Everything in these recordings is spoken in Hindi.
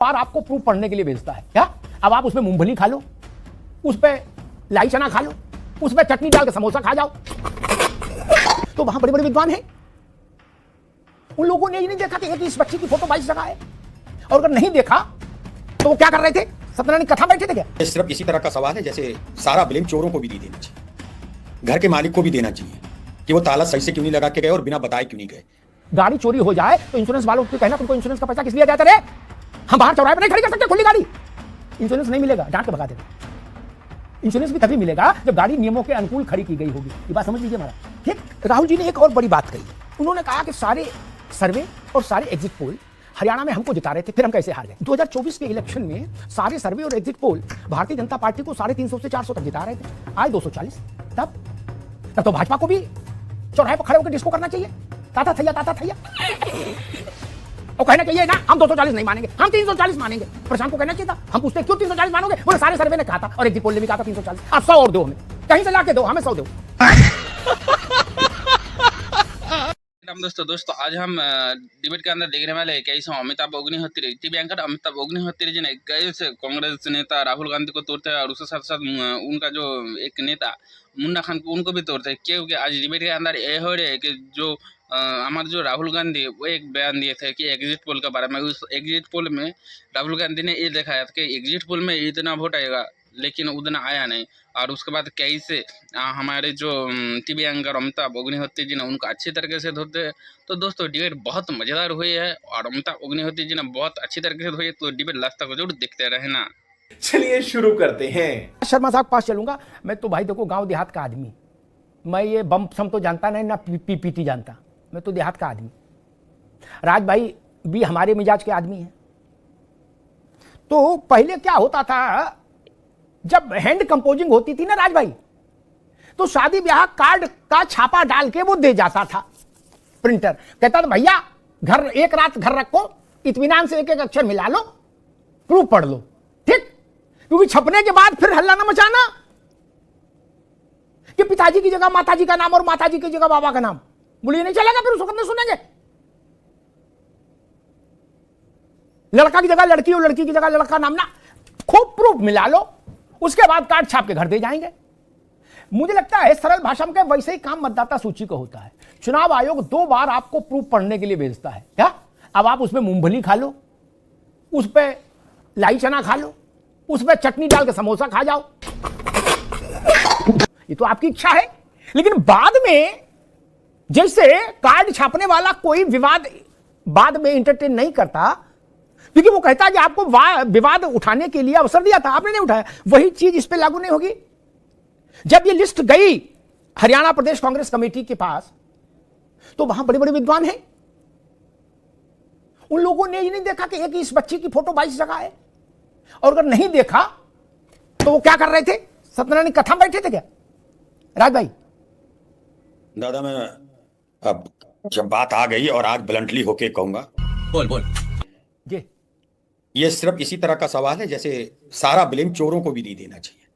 बार आपको प्रूफ पढ़ने के लिए भेजता है क्या? अब आप उसमें मूंगफली खा लो, उस पे लाई चना खा लो, उस पे चटनी डाल के समोसा खा जाओ। तो वहां बड़े बड़े विद्वान हैं, उन लोगों ने ये नहीं देखा कि एक इस बच्ची की फोटो 22 जगह है, और अगर नहीं देखा तो वो क्या कर रहे थे? सत्यनारायण कथा बैठे थे क्या? ये सिर्फ इसी तरह का सवाल है जैसे सारा ब्लेम चोरों को भी देना चाहिए, घर के मालिक को भी देना चाहिए कि वो ताला सही से क्यों नहीं लगा के गए और बिना बताए क्यों नहीं गए। गाड़ी चोरी हो जाए तो इंश्योरेंस वालों को कहना तुमको इंश्योरेंस का पैसा किस लिए जाता रे? हम बाहर चौराहे पर नहीं खड़ी कर सकते खुली गाड़ी, इंश्योरेंस नहीं मिलेगा, डांट के भगा देते। इंश्योरेंस भी तभी मिलेगा जब गाड़ी नियमों के अनुकूल खड़ी की गई होगी। ये बात समझ लीजिए हमारा, ठीक। राहुल जी ने एक और बड़ी बात कही, उन्होंने कहा कि सारे सर्वे और सारे एग्जिट पोल हरियाणा में हमको जिता रहे थे, फिर हम कैसे हार गए। 2024 के इलेक्शन में सारे सर्वे और exit poll Bharatiya Janata party को 350 से 400 तक जिता रहे थे, आज 240। तब तो भाजपा को भी चौराहे पर खड़े होकर डिस्को करना चाहिए, ताता थैया और कहना चाहिए ना हम 240 नहीं मानेंगे, हम 340 मानेंगे। प्रशांत को कहना चाहिए था, हम पूछते क्यों 340 मानोगे, बोले सारे सर्वे ने कहा था और एग्जिट पोल ने भी कहा था 340। आप 100 और दो, हमें कहीं से लाके दो, हमें 100 दो। दोस्तों आज हम डिबेट के अंदर देखने वाले हैं कैसे अमिताभ अग्निहोत्री, टीवी एंकर अमिताभ अग्निहोत्री जी ने कैसे कांग्रेस नेता राहुल गांधी को तोड़ते हैं और उसके साथ साथ उनका जो एक नेता मुन्ना खान को उनको भी तोड़ते हैं। क्योंकि आज डिबेट के अंदर ये हो रहा है कि जो हमारे जो राहुल गांधी वो एक बयान दिए थे कि एग्जिट पोल के बारे में। उस एग्जिट पोल में राहुल गांधी ने ये दिखाया था कि एग्जिट पोल में इतना वोट आएगा, लेकिन उतना आया नहीं। और उसके बाद कैसे हमारे जो टीवी एंकर अमिताभ अग्निहोत्री जी ने उनको अच्छी तरीके से धोते। तो दोस्तों डिबेट बहुत मज़ेदार हुई है और अमिताभ अग्निहोत्री जी ने बहुत अच्छी तरीके से धोई, तो डिबेट लास्ट तक जरूर देखते रहना। चलिए शुरू करते हैं। शर्मा साहब पास चलूंगा मैं तो, भाई देखो गांव देहात का आदमी, मैं ये बम सम तो जानता नहीं ना पीपीटी जानता, मैं तो देहात का आदमी। राज भाई भी हमारे मिजाज के आदमी हैं। तो पहले क्या होता था, जब हैंड कंपोजिंग होती थी ना राज भाई, तो शादी ब्याह कार्ड का छापा डाल के वो दे जाता था प्रिंटर, कहता था भैया घर एक रात घर रखो, इत्मीनान से एक एक अक्षर मिला लो, प्रूफ पढ़ लो, ठीक। क्योंकि छपने के बाद फिर हल्ला ना मचाना कि पिताजी की जगह माताजी का नाम और माताजी की जगह बाबा का नाम, बोलिए नहीं चलेगा, फिर उसको सुनेंगे। लड़का की जगह लड़की और लड़की की जगह लड़का नाम ना, खूब प्रूफ मिला लो, उसके बाद कार्ड छाप के घर दे जाएंगे। मुझे लगता है सरल भाषा में वैसे ही काम मतदाता सूची का होता है। चुनाव आयोग 2 बार आपको प्रूफ पढ़ने के लिए भेजता है क्या? अब आप उसमें मूंगफली खा लो, उस पे लाई चना खा लो, उस पे चटनी डाल के समोसा खा जाओ, ये तो आपकी इच्छा है। लेकिन बाद में जैसे कार्ड छापने वाला कोई विवाद बाद में एंटरटेन नहीं करता, क्योंकि वो कहता है कि आपको विवाद उठाने के लिए अवसर दिया था, आपने नहीं उठाया, वही चीज इस पे लागू नहीं होगी। जब ये लिस्ट गई हरियाणा प्रदेश कांग्रेस कमेटी के पास, तो वहां बड़े बड़े विद्वान हैं, उन लोगों ने ये नहीं देखा कि एक इस बच्ची की फोटो 22 जगह है, और अगर नहीं देखा तो वो क्या कर रहे थे? सत्यनारायण कथा बैठे थे क्या राज भाई? दादा मैं अब जब बात आ गई और आज ब्लंटली होके कहूंगा, बोल जी, ये सिर्फ इसी तरह का सवाल है जैसे सारा ब्लेम चोरों को भी नहीं देना चाहिए,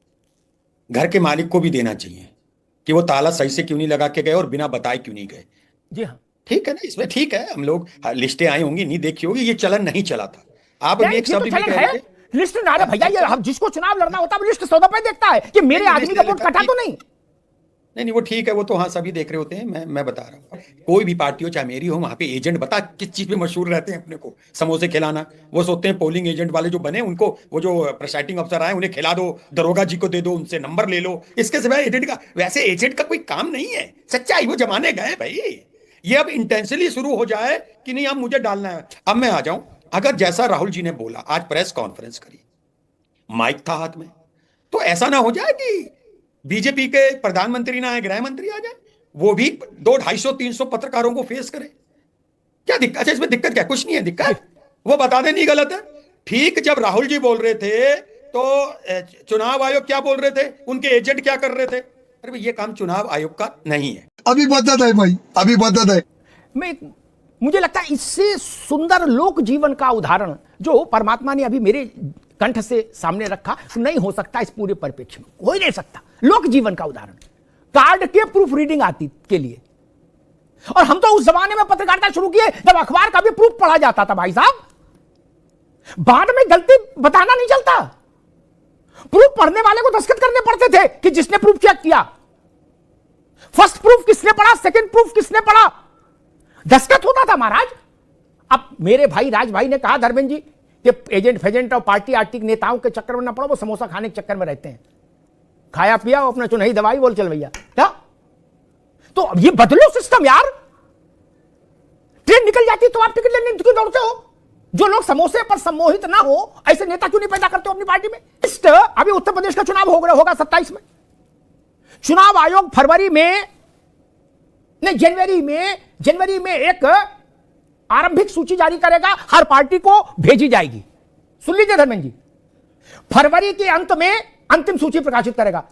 घर के मालिक को भी देना चाहिए कि वो ताला सही से क्यों नहीं लगा के गए और बिना बताए क्यों नहीं गए। जी हाँ, ठीक है ना, इसमें ठीक है, हम लोग लिस्टें आई होंगी, नहीं देखी होगी, ये चलन नहीं चला था। आप अभी एक शब्द भी कह रहे थे, लिस्ट ना रहा भैया, ये हम जिसको चुनाव लड़ना होता है वो लिस्ट 100 दफे देखता है कि मेरे आदमी का वोट कटा तो नहीं। नहीं वो ठीक है, वो तो हाँ सभी देख रहे होते हैं। मैं बता रहा हूँ, कोई भी पार्टी हो चाहे मेरी हो, वहां पे एजेंट बता किस चीज पे मशहूर रहते हैं अपने को, समोसे खिलाना। वो सोचते हैं पोलिंग एजेंट वाले जो बने उनको, वो जो प्रेसाइडिंग अफसर आए उन्हें खिला दो, दरोगा जी को दे दो, उनसे नंबर ले लो, इसके सिवाय एजेंट का, वैसे एजेंट का कोई काम नहीं है। सच्चाई वो जमाने गए भाई, ये अब इंटेंशनली शुरू हो जाए कि नहीं अब मुझे डालना है। अब मैं आ जाऊं, अगर जैसा राहुल जी ने बोला, आज प्रेस कॉन्फ्रेंस करी, माइक था हाथ में, तो ऐसा ना हो जाए कि बीजेपी के प्रधानमंत्री ना आए, गृह मंत्री आ जाए, वो भी 200-250-300 पत्रकारों को फेस करे। क्या दिक्कत है इसमें? दिक्कत क्या? कुछ नहीं है दिक्कत, वो बता दे नहीं गलत है। ठीक, जब राहुल जी बोल रहे थे तो चुनाव आयोग क्या बोल रहे थे, उनके एजेंट क्या कर रहे थे? अरे भाई ये काम चुनाव आयोग का नहीं है। अभी बदत है भाई, अभी बदत है। मुझे लगता है इससे सुंदर लोक जीवन का उदाहरण जो परमात्मा ने अभी मेरे कंठ से सामने रखा नहीं हो सकता इस पूरे परिप्रेक्ष्य में, हो ही नहीं सकता। लोक जीवन का उदाहरण, कार्ड के प्रूफ रीडिंग आती के लिए, और हम तो उस जमाने में पत्रकारिता शुरू किए जब अखबार का भी प्रूफ पढ़ा जाता था भाई साहब। बाद में गलती बताना नहीं चलता। प्रूफ पढ़ने वाले को दस्तखत करने पड़ते थे कि जिसने प्रूफ चेक किया। फर्स्ट प्रूफ किसने पढ़ा, सेकंड प्रूफ किसने पढ़ा, दस्तखत होता था महाराज। अब मेरे भाई राज भाई ने कहा धर्मेंद्र जी कि एजेंट फेजेंट और पार्टी आर्टी के नेताओं के चक्कर में ना पड़ो, वो समोसा खाने के चक्कर में रहते हैं। खाया पिया और अपना चुनावी दवाई बोल चल भैया क्या। तो अब ये बदलो सिस्टम यार। ट्रेन निकल जाती तो आप टिकट लेने क्यों दौड़ते हो? जो लोग समोसे पर सम्मोहित ना हो ऐसे नेता क्यों नहीं पैदा करते हो अपनी पार्टी में? अभी उत्तर प्रदेश का चुनाव होगा 27 में। चुनाव आयोग फरवरी में नहीं जनवरी में एक आरंभिक सूची जारी करेगा, हर पार्टी को भेजी जाएगी। सुन लीजिए धर्मेंद्र जी, फरवरी के अंत में अंतिम सूची प्रकाशित करेगा।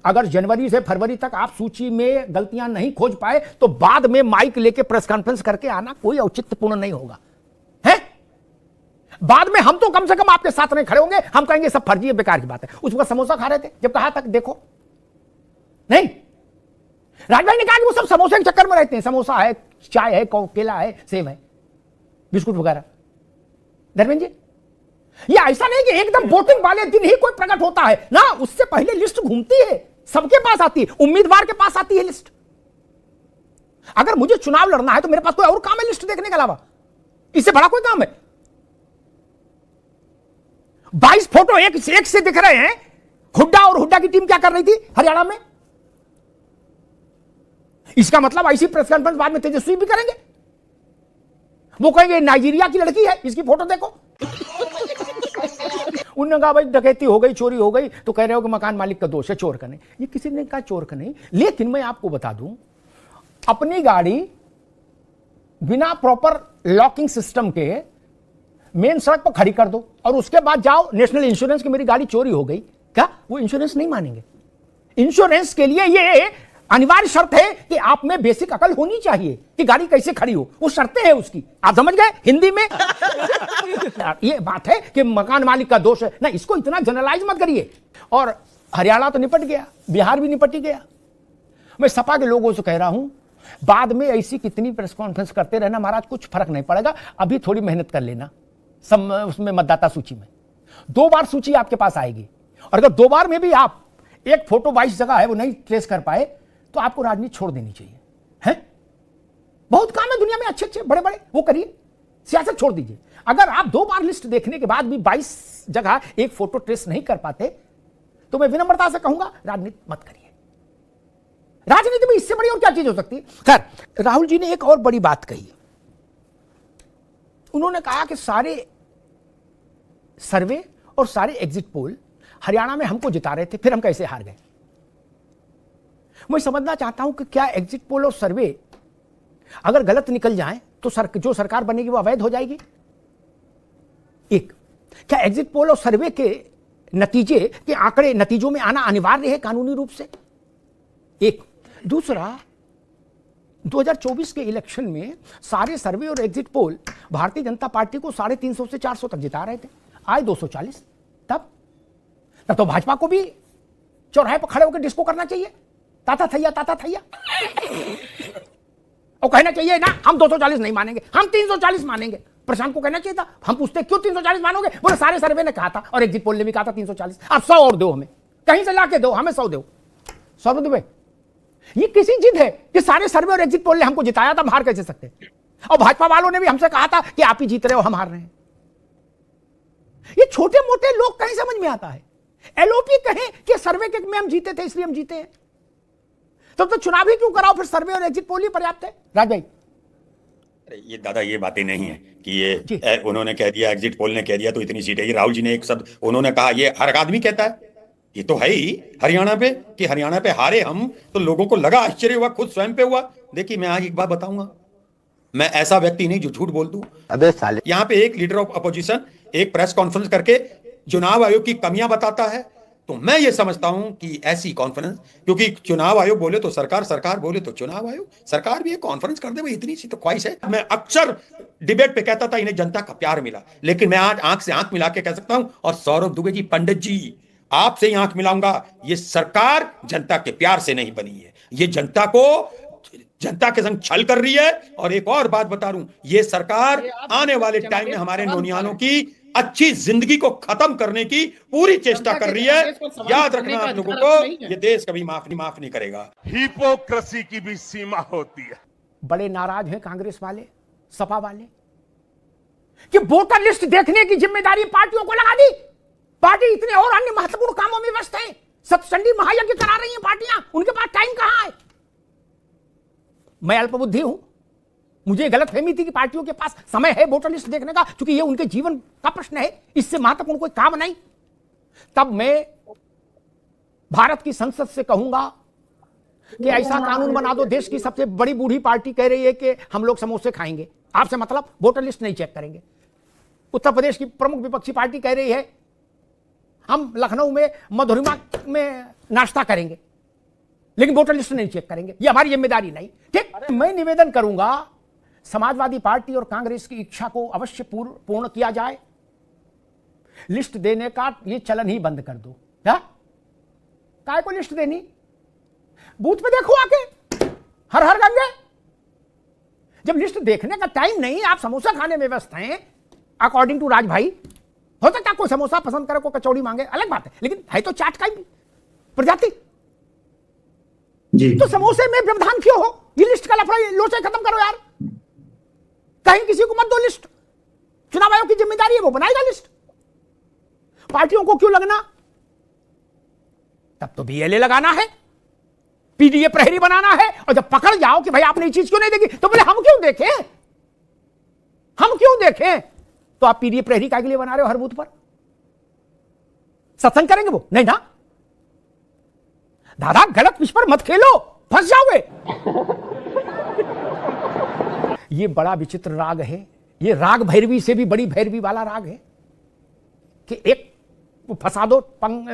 अगर जनवरी से फरवरी तक आप सूची में गलतियां नहीं खोज पाए तो बाद में माइक लेके प्रेस कॉन्फ्रेंस करके आना कोई औचित्यपूर्ण नहीं होगा, है? बाद में हम तो कम से कम आपके साथ नहीं खड़े होंगे, हम कहेंगे सब फर्जी है, बेकार की बात है। उस वक्त समोसा खा रहे थे जब कहा तक देखो नहीं। राजभाई ने कहा कि वो सब समोसे के चक्कर में रहते हैं, समोसा है, चाय है, केला है, सेब है, बिस्कुट वगैरह। धर्मेंद्र जी, ये ऐसा नहीं कि एकदम वोटिंग वाले दिन ही कोई प्रकट होता है ना, उससे पहले लिस्ट घूमती है, सबके पास आती है, उम्मीदवार के पास आती है लिस्ट। अगर मुझे चुनाव लड़ना है तो मेरे पास कोई और काम है लिस्ट देखने के अलावा? इससे बड़ा कोई काम है? 22 फोटो एक से दिख रहे हैं। हुड्डा और हुड्डा की टीम क्या कर रही थी हरियाणा में? इसका मतलब ऐसी प्रेस कॉन्फ्रेंस बाद में तेजस्वी भी करेंगे। वो कहेंगे नाइजीरिया की लड़की है, इसकी फोटो देखो। उन्होंने कहा भाई डकैती हो गई, चोरी हो गई, तो कह रहे हो कि मकान मालिक का दोष है, चोर का नहीं। ये किसी ने कहा चोर का नहीं। लेकिन मैं आपको बता दूं, अपनी गाड़ी बिना प्रॉपर लॉकिंग सिस्टम के मेन सड़क पर खड़ी कर दो और उसके बाद जाओ नेशनल इंश्योरेंस की मेरी गाड़ी चोरी हो गई, क्या वो इंश्योरेंस नहीं मानेंगे? इंश्योरेंस के लिए ये अनिवार्य शर्त है कि आप में बेसिक अकल होनी चाहिए कि गाड़ी कैसे खड़ी हो, वो शर्तें हैं उसकी। आप समझ गए हिंदी में? ये बात है कि मकान मालिक का दोष है ना, इसको इतना जनरलाइज मत करिए। और हरियाणा तो निपट गया, बिहार भी निपट ही गया। मैं सपा के लोगों से कह रहा हूं, बाद में ऐसी कितनी प्रेस कॉन्फ्रेंस करते रहना महाराज, कुछ फर्क नहीं पड़ेगा। अभी थोड़ी मेहनत कर लेना उसमें मतदाता सूची में 2 बार सूची आपके पास आएगी, और अगर 2 बार में भी आप एक फोटो 22 जगह है वो नहीं ट्रेस कर पाए तो आपको राजनीति छोड़ देनी चाहिए, है? बहुत काम है दुनिया में अच्छे अच्छे बड़े बड़े, वो करिए, सियासत छोड़ दीजिए। अगर आप 2 बार लिस्ट देखने के बाद भी 22 जगह एक फोटो ट्रेस नहीं कर पाते तो मैं विनम्रता से कहूंगा राजनीति मत करिए। राजनीति में इससे बड़ी और क्या चीज हो सकती है? खैर, राहुल जी ने एक और बड़ी बात कही। उन्होंने कहा कि सारे सर्वे और सारे एग्जिट पोल हरियाणा में हमको जिता रहे थे, फिर हम कैसे हार गए। मैं समझना चाहता हूं कि क्या एग्जिट पोल और सर्वे अगर गलत निकल जाए तो जो सरकार बनेगी वो अवैध हो जाएगी? एक, क्या एग्जिट पोल और सर्वे के नतीजे के आंकड़े नतीजों में आना अनिवार्य है कानूनी रूप से? एक। दूसरा, 2024 के इलेक्शन में सारे सर्वे और exit poll Bharatiya Janata party को 350 से 400 तक जिता रहे थे, आए 240। तब तो भाजपा को भी चौराहे पर खड़े होकर डिस्को करना चाहिए, ताता थैया और कहना चाहिए ना हम 240 नहीं मानेंगे, हम 340 मानेंगे। प्रशांत को कहना चाहिए था। हम पूछते क्यों 340 मानोगे? बोले सारे सर्वे ने कहा था और एग्जिट पोल ने भी कहा था 340। आप 100 और दो, हमें कहीं से लाके दो, हमें 100 दो। 100 दुबे, ये किसी जिद है कि सारे सर्वे और एग्जिट पोल ने हमको जिताया था, हम हार कैसे सकते? और भाजपा वालों ने भी हमसे कहा था कि आप ही जीत रहे हो, हम हार रहे हैं। ये छोटे मोटे लोग कहीं समझ में आता है? एलओपी कहें कि सर्वे के में हम जीते थे इसलिए हम जीते हैं, तो चुनाव ही क्यों कराओ? फिर सर्वे और एग्जिट पोल ही पर्याप्त है। राज भाई, ये दादा ये बातें नहीं है कि ये उन्होंने कह दिया, एग्जिट पोल ने कह दिया तो इतनी सीटें। ये राहुल जी ने एक शब्द उन्होंने कहा, ये हर आदमी कहता है। ये तो है ही हरियाणा पे कि हरियाणा पे हारे हम, तो लोगों को लगा, आश्चर्य हुआ, खुद स्वयं पे हुआ। देखिए मैं आज एक बात बताऊंगा, मैं ऐसा व्यक्ति नहीं जो झूठ बोल दूं। अबे साले, यहाँ पे एक लीडर ऑफ अपोजिशन एक प्रेस कॉन्फ्रेंस करके चुनाव आयोग की कमियां बताता है, तो मैं ये समझता हूं कि ऐसी कॉन्फ्रेंस, क्योंकि चुनाव आयोग बोले तो सरकार, सरकार बोले तो चुनाव आयोग, सरकार भी एक कॉन्फ्रेंस कर दे, भाई इतनी सी तो ख्वाहिश है। मैं अक्सर डिबेट पे कहता था इन्हें जनता का प्यार मिला, लेकिन मैं आज आंख से आंख मिला के कह सकता हूं, और सौरभ दुबे जी, पंडित जी, आपसे ही आंख मिलाऊंगा, ये सरकार जनता के प्यार से नहीं बनी है, ये जनता के संग छल कर रही है। और एक और बात बता दूं, ये सरकार आने वाले टाइम में हमारे नौनियालों की अच्छी जिंदगी को खत्म करने की पूरी चेष्टा कर रही है। याद रखना आप लोगों को, ये देश कभी माफ नहीं करेगा। हिपोक्रेसी की भी सीमा होती है। बड़े नाराज हैं कांग्रेस वाले, सपा वाले कि वोटर लिस्ट देखने की जिम्मेदारी पार्टियों को लगा दी। पार्टी इतने और अन्य महत्वपूर्ण कामों में व्यस्त है, सत्संडी महायज्ञ करा रही हैं पार्टियां, उनके पास टाइम कहां है। मैं अल्पबुद्धि हूं, मुझे गलतफहमी थी कि पार्टियों के पास समय है वोटर लिस्ट देखने का, क्योंकि यह उनके जीवन का प्रश्न है, इससे महत्वपूर्ण कोई काम नहीं। तब मैं भारत की संसद से कहूंगा कि ऐसा कानून बना दो, देश की सबसे बड़ी बूढ़ी पार्टी कह रही है कि हम लोग समोसे खाएंगे, आपसे मतलब वोटर लिस्ट नहीं चेक करेंगे। उत्तर प्रदेश की प्रमुख विपक्षी पार्टी कह रही है हम लखनऊ में मधुरिमा में नाश्ता करेंगे, लेकिन वोटर लिस्ट नहीं चेक करेंगे, ये हमारी जिम्मेदारी नहीं। ठीक, मैं निवेदन करूंगा समाजवादी पार्टी और कांग्रेस की इच्छा को अवश्य पूर्ण किया जाए। लिस्ट देने का ये चलन ही बंद कर दो। क्या काय को लिस्ट देनी, बूथ पे देखो आके, हर हर गंगे। जब लिस्ट देखने का टाइम नहीं, आप समोसा खाने में व्यस्त हैं, अकॉर्डिंग टू राज भाई। हो सकता है कोई समोसा पसंद करे, कोई कचौड़ी मांगे, अलग बात है, लेकिन है तो चाट का ही प्रजाति जी। तो समोसे में व्यवधान क्यों हो? ये लिस्ट का लफड़ा लोचे खत्म करो यार। कहीं किसी को मत दो लिस्ट, चुनाव आयोग की जिम्मेदारी है, वो बनाएगा लिस्ट। पार्टियों को क्यों लगना? तब तो बीएलए लगाना है, पीडीए प्रहरी बनाना है, और जब पकड़ जाओ कि भाई आपने ये चीज क्यों नहीं देखी, तो बोले हम क्यों देखें, हम क्यों देखें। तो आप पीडीए प्रहरी का के लिए बना रहे हो हर बूथ पर? सत्संग करेंगे वो? नहीं ना दादा, गलत विषय पर मत खेलो, फंस जाओगे। ये बड़ा विचित्र राग है, ये राग भैरवी से भी बड़ी भैरवी वाला राग है कि एक फंसा दो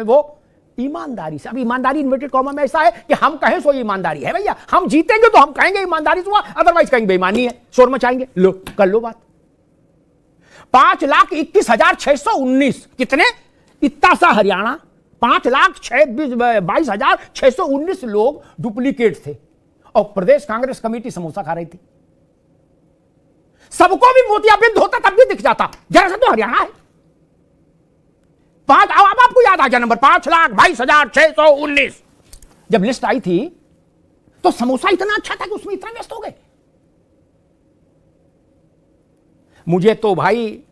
वो ईमानदारी से। अब ईमानदारी इन्वर्टेड कॉमा में ऐसा है कि हम कहें सो ईमानदारी है भैया, हम जीतेंगे तो हम कहेंगे ईमानदारी से हुआ, अदरवाइज कहेंगे बेईमानी है, शोर मचाएंगे। लो कर लो बात। 5,21,619 कितने, इतना सा हरियाणा 5,22,619 लोग डुप्लीकेट थे, और प्रदेश कांग्रेस कमेटी समोसा खा रही थी। सबको भी मोतियाबिंद होता तब भी दिख जाता, जरा सा तो हरियाणा है। अब आपको याद आ गया नंबर 5,22,619। जब लिस्ट आई थी तो समोसा इतना अच्छा था कि उसमें इतना व्यस्त हो गए। मुझे तो भाई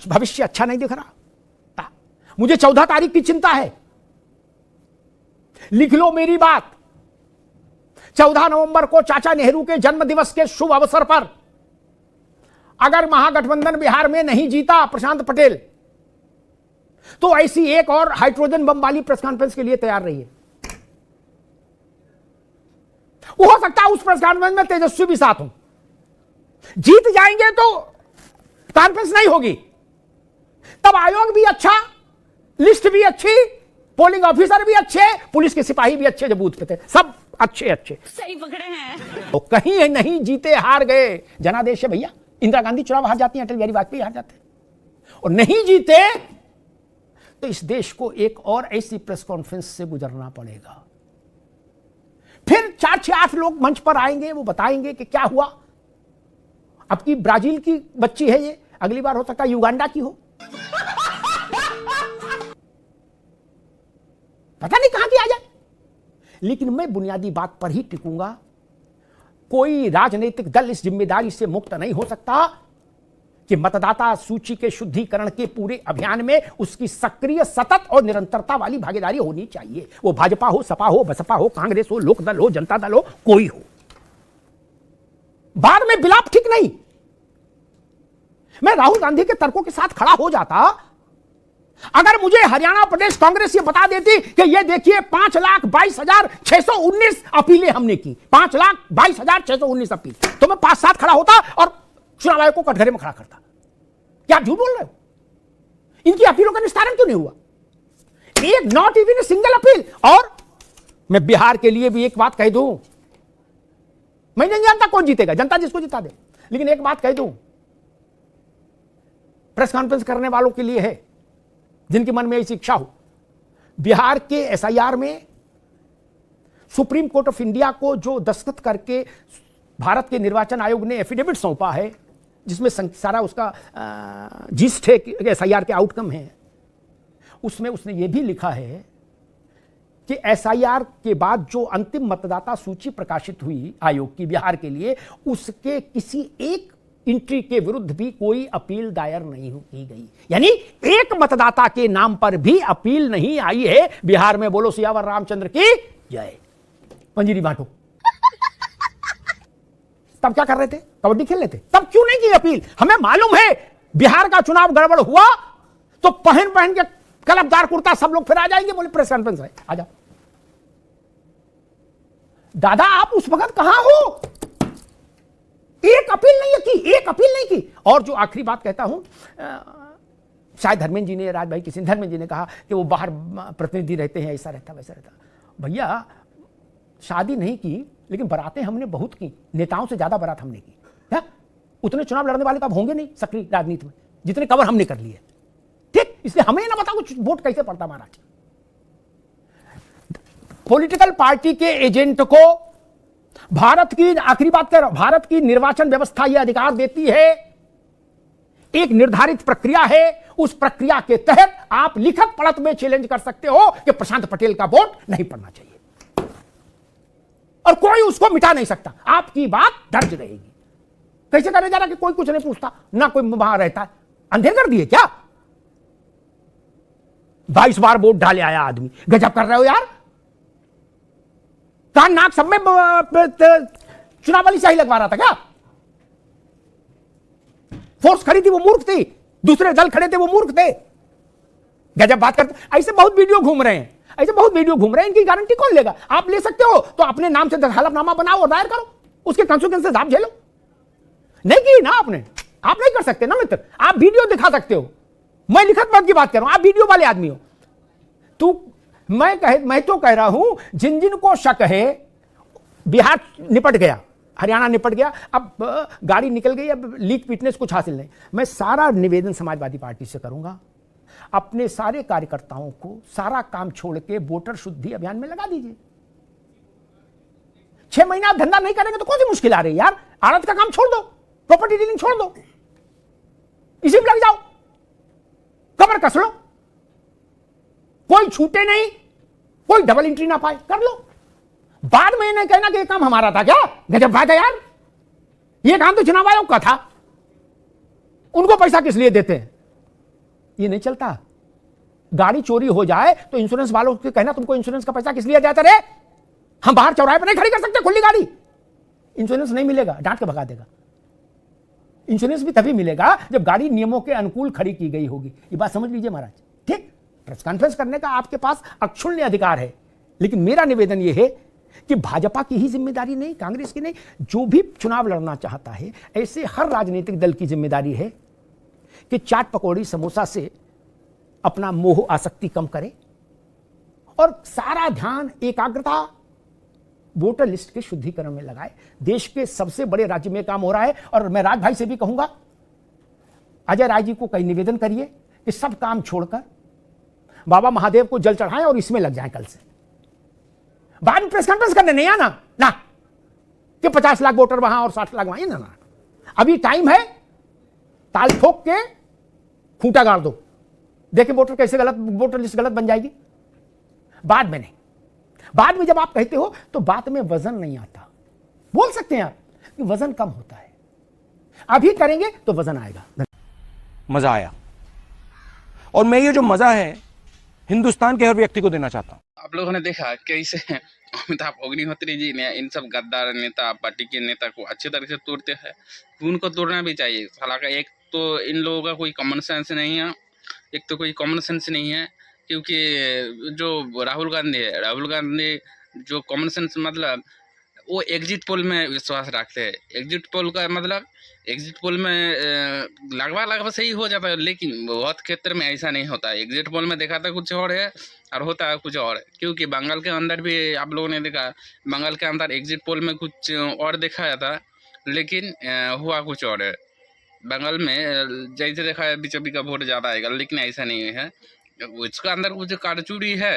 भविष्य अच्छा नहीं दिख रहा। मुझे 14 तारीख की चिंता है, लिख लो मेरी बात। 14 नवंबर को चाचा नेहरू के जन्म दिवस के शुभ अवसर पर अगर महागठबंधन बिहार में नहीं जीता प्रशांत पटेल, तो ऐसी एक और हाइड्रोजन बम वाली प्रेस कॉन्फ्रेंस के लिए तैयार रही है। वो हो सकता है उस प्रेस कॉन्फ्रेंस में तेजस्वी भी साथ हो। जीत जाएंगे तो कॉन्फ्रेंस नहीं होगी, तब आयोग भी अच्छा, लिस्ट भी अच्छी, पोलिंग ऑफिसर भी अच्छे, पुलिस के सिपाही भी अच्छे, जो बूथ पे थे सब अच्छे अच्छे, सही पकड़े हैं। तो कहीं नहीं जीते, हार गए। जनादेश है भैया, इंदिरा गांधी चुनाव हार जाती है, अटल बिहारी वाजपेयी हार जाते हैं, और नहीं जीते तो इस देश को एक और ऐसी प्रेस कॉन्फ्रेंस से गुजरना पड़ेगा। फिर 4-6-8 लोग मंच पर आएंगे, वो बताएंगे कि क्या हुआ। अब की ब्राजील की बच्ची है ये, अगली बार हो सकता है युगांडा की हो, पता नहीं कहां की आ जाए। लेकिन मैं बुनियादी बात पर ही टिकूंगा, कोई राजनीतिक दल इस जिम्मेदारी से मुक्त नहीं हो सकता कि मतदाता सूची के शुद्धिकरण के पूरे अभियान में उसकी सक्रिय, सतत और निरंतरता वाली भागीदारी होनी चाहिए। वो भाजपा हो, सपा हो, बसपा हो, कांग्रेस हो, लोकदल हो, जनता दल हो, कोई हो। बाद में बिलाप ठीक नहीं। मैं राहुल गांधी के तर्कों के साथ खड़ा हो जाता अगर मुझे हरियाणा प्रदेश कांग्रेस ये बता देती कि ये देखिए 5,22,619 अपीलें हमने की, 5,22,619 अपील, तो मैं 5-7 खड़ा होता और चुनाव आयोग को कटघरे में खड़ा करता। क्या आप झूठ बोल रहे हो? इनकी अपीलों का निस्तारण क्यों नहीं हुआ? एक not even a single appeal. और मैं बिहार के लिए भी एक बात कह दूं, मैं नहीं जानता कौन जीतेगा, जनता जिसको जिता दे, लेकिन एक बात कह दूं, प्रेस कॉन्फ्रेंस करने वालों के लिए है जिनके मन में ऐसी इच्छा हो। बिहार के एसआईआर में सुप्रीम कोर्ट ऑफ इंडिया को जो दस्तखत करके भारत के निर्वाचन आयोग ने एफिडेविट सौंपा है जिसमें सारा उसका जिस्ट है कि एसआईआर के आउटकम है, उसमें उसने ये भी लिखा है कि एसआईआर के बाद जो अंतिम मतदाता सूची प्रकाशित हुई आयोग की बिहार के लिए, उसके किसी एक एंट्री के विरुद्ध भी कोई अपील दायर नहीं की गई। यानी एक मतदाता के नाम पर भी अपील नहीं आई है बिहार में। बोलो सियावर रामचंद्र की जय। पंजीरी बांटो। तब क्या कर रहे थे? कबड्डी खेल रहे थे। तब क्यों नहीं की अपील? हमें मालूम है बिहार का चुनाव गड़बड़ हुआ तो पहन पहन के कलपदार कुर्ता सब लोग फिर आ जाएंगे, बोले प्रेस कॉन्फ्रेंस है, आ जाओ। दादा आप उस वक्त कहां हो? एक अपील नहीं की, एक अपील नहीं की। और जो आखिरी बात कहता हूं, शायद धर्मेंद्र जी ने, राज भाई किसी धर्मेंद्र जी ने कहा कि वो बाहर प्रतिनिधि रहते हैं, ऐसा रहता वैसा रहता। भैया शादी नहीं की लेकिन बरातें हमने बहुत की, नेताओं से ज्यादा बारात हमने की है? उतने चुनाव लड़ने वाले तो अब होंगे नहीं सक्रिय राजनीति में जितने कवर हमने कर लिए। ठीक, इसलिए हमें ना बताओ वोट कैसे पड़ता महाराज। पॉलिटिकल पार्टी के एजेंट को भारत की, आखिरी बात कह रहा हूं, भारत की निर्वाचन व्यवस्था यह अधिकार देती है, एक निर्धारित प्रक्रिया है, उस प्रक्रिया के तहत आप लिखत पढ़त में चैलेंज कर सकते हो कि प्रशांत पटेल का वोट नहीं पड़ना चाहिए और कोई उसको मिटा नहीं सकता। आपकी बात दर्ज रहेगी। कैसे करे जा रहा कि कोई कुछ नहीं पूछता, ना कोई वहां रहता है? अंधेर कर दिए क्या? 22 बार वोट डाले आया आदमी, गजब कर रहे हो यार। कान नाक सब में चुनाव वाली शाही लगवा रहा था क्या? फोर्स खड़ी थी वो मूर्ख थी, दूसरे दल खड़े थे वो मूर्ख थे। गजब बात करते। ऐसे बहुत वीडियो घूम रहे हैं, ऐसे बहुत वीडियो घूम रहे हैं, इनकी गारंटी कौन लेगा? आप ले सकते हो तो अपने नाम से हलफनामा बनाओ और दायर करो, उसके कंसिक्वेंसेस आप झेलो। नहीं की ना आपने, आप नहीं कर सकते ना मित्र। आप वीडियो दिखा सकते हो, मैं लिखत पढ़त की बात कर रहा हूं, आप वीडियो वाले आदमी हो। तू मैं तो कह रहा हूं जिन जिन को शक है, बिहार निपट गया, हरियाणा निपट गया, अब गाड़ी निकल गई, अब लीक फिटनेस कुछ हासिल नहीं। मैं सारा निवेदन समाजवादी पार्टी से करूंगा, अपने सारे कार्यकर्ताओं को सारा काम छोड़ के वोटर शुद्धि अभियान में लगा दीजिए। 6 महीना आप धंधा नहीं करेंगे तो कौन सी मुश्किल आ रही है यार? आड़त का काम छोड़ दो, प्रॉपर्टी डीलिंग छोड़ दो, इसी में लग जाओ, कमर कस लो, कोई छूटे नहीं, कोई डबल एंट्री ना पाए, कर लो। बाद में नहीं कहना कि ये काम हमारा था क्या? गजब बात है यार। ये काम तो चुनाव आयोग का था, उनको पैसा किस लिए देते हैं? ये नहीं चलता। गाड़ी चोरी हो जाए तो इंश्योरेंस वालों को कहना तुमको इंश्योरेंस का पैसा किस लिए जाता रे? हम बाहर चौराहे पर नहीं खड़ी कर सकते खुली गाड़ी, इंश्योरेंस नहीं मिलेगा, डांट के भगा देगा। इंश्योरेंस भी तभी मिलेगा जब गाड़ी नियमों के अनुकूल खड़ी की गई होगी। ये बात समझ लीजिए महाराज। ठीक, प्रेस कॉन्फ्रेंस करने का आपके पास अक्षुण्य अधिकार है, लेकिन मेरा निवेदन यह है कि भाजपा की ही जिम्मेदारी नहीं, कांग्रेस की नहीं, जो भी चुनाव लड़ना चाहता है, ऐसे हर राजनीतिक दल की जिम्मेदारी है कि चाट पकौड़ी समोसा से अपना मोह आसक्ति कम करे और सारा ध्यान एकाग्रता वोटर लिस्ट के शुद्धिकरण में लगाए। देश के सबसे बड़े राज्य में काम हो रहा है और मैं राज भाई से भी कहूंगा, अजय राय जी को कई निवेदन करिए कि सब काम छोड़कर बाबा महादेव को जल चढ़ाएं और इसमें लग जाएं। कल से बाद में प्रेस कॉन्फ्रेंस करने नहीं आना ना कि 50 लाख वोटर वहां और 60 लाख वहां, ना। अभी टाइम है, ताल ठोक के खूंटा गाड़ दो, देखिए वोटर कैसे गलत, वोटर लिस्ट गलत बन जाएगी। बाद में नहीं, बाद में जब आप कहते हो तो बात में वजन नहीं आता। बोल सकते हैं आप कि वजन कम होता है, अभी करेंगे तो वजन आएगा। मजा आया, और मैं ये जो मजा है हिंदुस्तान के हर व्यक्ति को देना चाहता हूं। आप लोगों ने देखा कैसे अमिताभ अग्निहोत्री जी ने इन सब गद्दार नेता, पार्टी के नेता को अच्छी तरह से तोड़ते हैं। उनको तोड़ना भी चाहिए। हालांकि एक तो इन लोगों का कोई कॉमन सेंस नहीं है, एक तो कोई कॉमन सेंस नहीं है, क्योंकि जो राहुल गांधी जो कॉमन सेंस मतलब वो एग्जिट पोल में विश्वास रखते हैं। एग्जिट पोल का मतलब एग्जिट पोल में लगभग सही हो जाता है, लेकिन बहुत क्षेत्र में ऐसा नहीं होता है। एग्जिट पोल में देखा था कुछ और है और होता है कुछ और है, क्योंकि बंगाल के अंदर भी आप लोगों ने देखा, बंगाल के अंदर एग्जिट पोल में कुछ और दिखाया था, लेकिन हुआ कुछ और है। बंगाल में जैसे देखा है बीजेपी का वोट ज़्यादा आएगा, लेकिन ऐसा नहीं है। उसका अंदर कुछ कारचूड़ी है,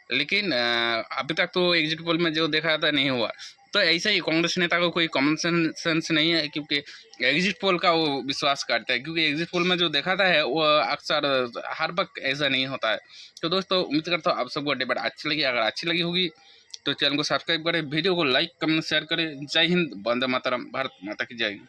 लेकिन अभी तक तो एग्जिट पोल में जो देखा था नहीं हुआ। तो ऐसा ही कांग्रेस नेता को कोई कॉमन सेंस नहीं है, क्योंकि एग्जिट पोल का वो विश्वास करते हैं, क्योंकि एग्जिट पोल में जो दिखाता है वो अक्सर हर वक्त ऐसा नहीं होता है। तो दोस्तों उम्मीद करता हूँ आप सबको डिबेट अच्छी लगी। अगर अच्छी लगी होगी तो चैनल को सब्सक्राइब करें, वीडियो को लाइक कमेंट शेयर करें। जय हिंद, वंदे मातरम, भारत माता की जय।